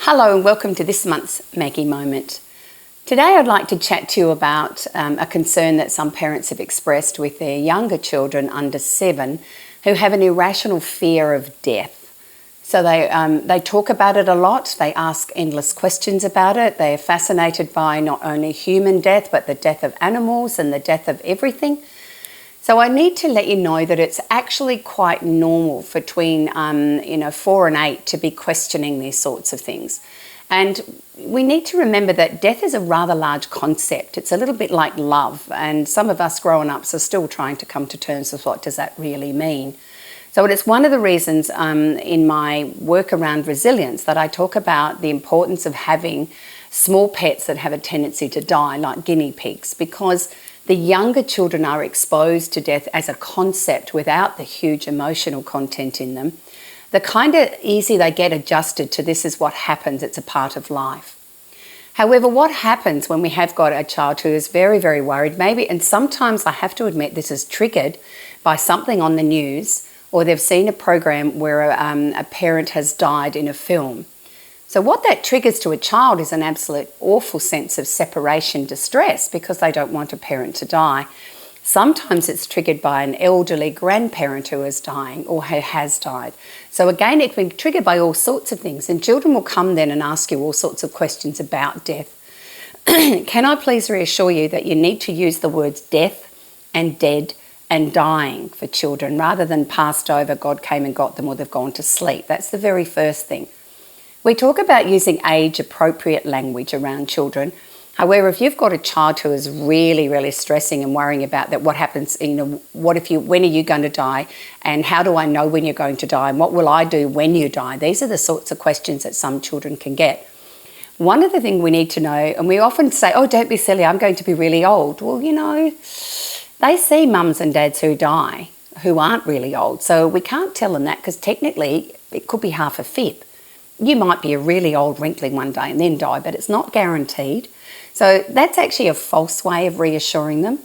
Hello and welcome to this month's Maggie Moment. Today I'd like to chat to you about a concern that some parents have expressed with their younger children under 7 who have an irrational fear of death. So they talk about it a lot, they ask endless questions about it, they are fascinated by not only human death but the death of animals and the death of everything. So I need to let you know that it's actually quite normal for between 4 and 8 to be questioning these sorts of things. And we need to remember that death is a rather large concept. It's a little bit like love, and some of us grown ups are still trying to come to terms with what does that really mean. So it's one of the reasons in my work around resilience that I talk about the importance of having small pets that have a tendency to die, like guinea pigs, because the younger children are exposed to death as a concept without the huge emotional content in them. The kind of easy they get adjusted to this is what happens, it's a part of life. However, what happens when we have got a child who is very, very worried, maybe, and sometimes I have to admit this is triggered by something on the news, or they've seen a program where a parent has died in a film. So what that triggers to a child is an absolute awful sense of separation distress because they don't want a parent to die. Sometimes it's triggered by an elderly grandparent who is dying or who has died. So again, it can be triggered by all sorts of things, and children will come then and ask you all sorts of questions about death. Can I please reassure you that you need to use the words death and dead and dying for children rather than passed over, God came and got them, or they've gone to sleep. That's the very first thing. We talk about using age-appropriate language around children. However, if you've got a child who is really, really stressing and worrying about that, what happens, when are you going to die? And how do I know when you're going to die? And what will I do when you die? These are the sorts of questions that some children can get. One of the things we need to know, and we often say, oh, don't be silly, I'm going to be really old. Well, they see mums and dads who die who aren't really old. So we can't tell them that because technically it could be half a fifth. You might be a really old wrinkly one day and then die, but it's not guaranteed. So that's actually a false way of reassuring them.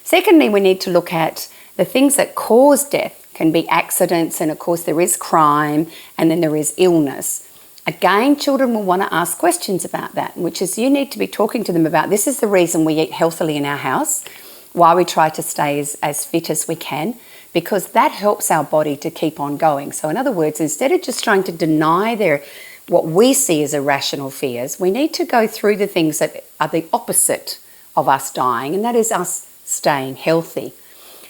Secondly, we need to look at the things that cause death. Can be accidents, and of course there is crime, and then there is illness. Again, children will want to ask questions about that, which is you need to be talking to them about this is the reason we eat healthily in our house, why we try to stay as fit as we can, because that helps our body to keep on going. So in other words, instead of just trying to deny what we see as irrational fears, we need to go through the things that are the opposite of us dying, and that is us staying healthy.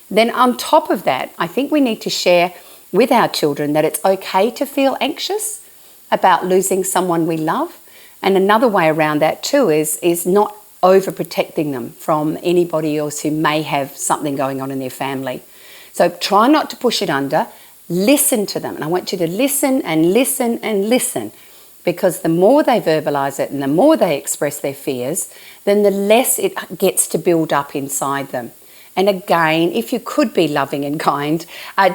Then on top of that, I think we need to share with our children that it's okay to feel anxious about losing someone we love. And another way around that too is not overprotecting them from anybody else who may have something going on in their family. So try not to push it under, listen to them. And I want you to listen and listen and listen, because the more they verbalise it and the more they express their fears, then the less it gets to build up inside them. And again, if you could be loving and kind,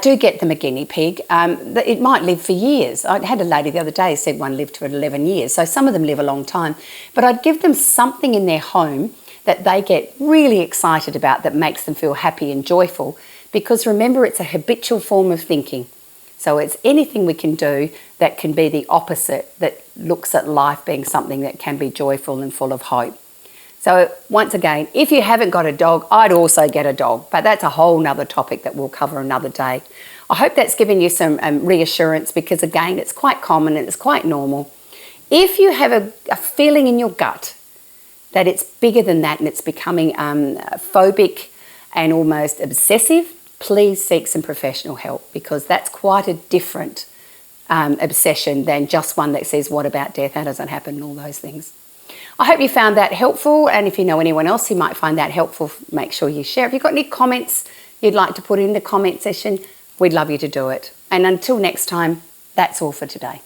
do get them a guinea pig. It might live for years. I had a lady the other day who said one lived for 11 years. So some of them live a long time. But I'd give them something in their home that they get really excited about that makes them feel happy and joyful. Because remember, it's a habitual form of thinking. So it's anything we can do that can be the opposite, that looks at life being something that can be joyful and full of hope. So once again, if you haven't got a dog, I'd also get a dog, but that's a whole nother topic that we'll cover another day. I hope that's given you some reassurance, because again, it's quite common and it's quite normal. If you have a feeling in your gut that it's bigger than that and it's becoming phobic and almost obsessive, please seek some professional help, because that's quite a different obsession than just one that says, what about death, how does that happen, and all those things. I hope you found that helpful, and if you know anyone else who might find that helpful, make sure you share. If you've got any comments you'd like to put in the comment section, we'd love you to do it. And until next time, that's all for today.